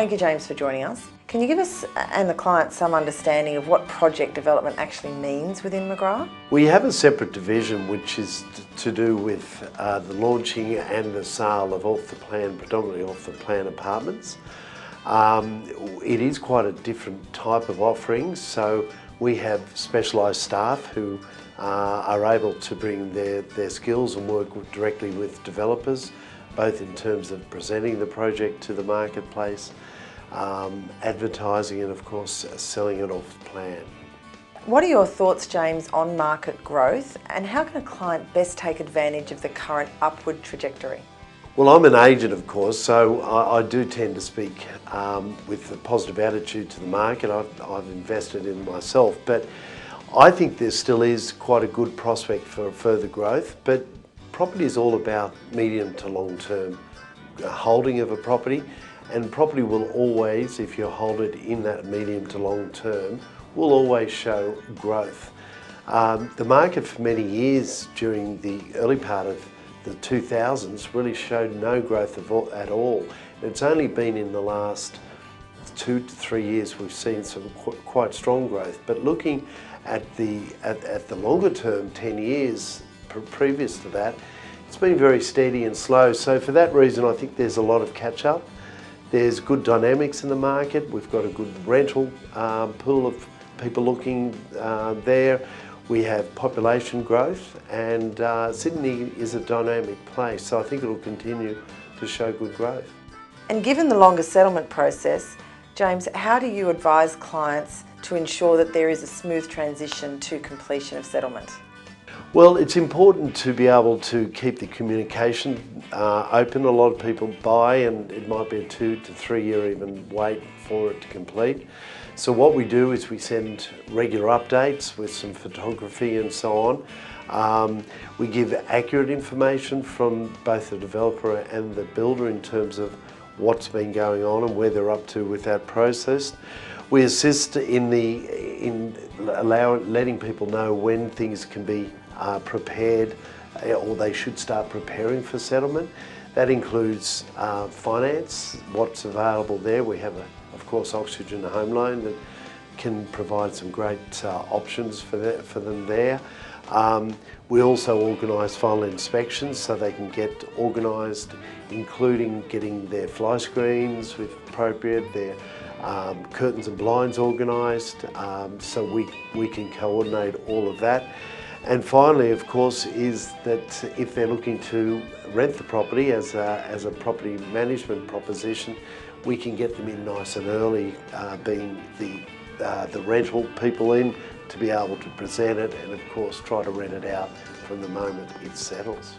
Thank you, James, for joining us. Can you give us and the client some understanding of what project development actually means within McGrath? We have a separate division which is to do with the launching and the sale of off-the-plan, predominantly off-the-plan apartments. It is quite a different type of offering, so we have specialised staff who are able to bring their skills and work directly with developers, both in terms of presenting the project to the marketplace, advertising and of course selling it off plan. What are your thoughts, James, on market growth and how can a client best take advantage of the current upward trajectory? Well, I'm an agent, of course, so I do tend to speak with a positive attitude to the market. I've invested in myself, but I think there still is quite a good prospect for further growth. But property is all about medium to long term holding of a property, and property will always, if you hold it in that medium to long term, will always show growth. The market for many years during the early part of the 2000s really showed no growth at all. It's only been in the last 2 to 3 years we've seen some quite strong growth. But looking at the longer term, 10 years previous to that, it's been very steady and slow. So for that reason, I think there's a lot of catch up. There's good dynamics in the market. We've got a good rental pool of people looking there. We have population growth, and Sydney is a dynamic place, so I think it will continue to show good growth. And given the longer settlement process, James, how do you advise clients to ensure that there is a smooth transition to completion of settlement? Well, it's important to be able to keep the communication open. A lot of people buy and it might be a 2 to 3 year even wait for it to complete. So what we do is we send regular updates with some photography and so on. We give accurate information from both the developer and the builder in terms of what's been going on and where they're up to with that process. We assist in letting people know when things can be prepared or they should start preparing for settlement. That includes finance, what's available there. We have, of course, Oxygen Home Loan that can provide some great options for them there. We also organise final inspections so they can get organised, including getting their fly screens with appropriate, their curtains and blinds organised, so we can coordinate all of that. And finally, of course, is that if they're looking to rent the property as a property management proposition, we can get them in nice and early, being the rental people in, to be able to present it and of course try to rent it out from the moment it settles.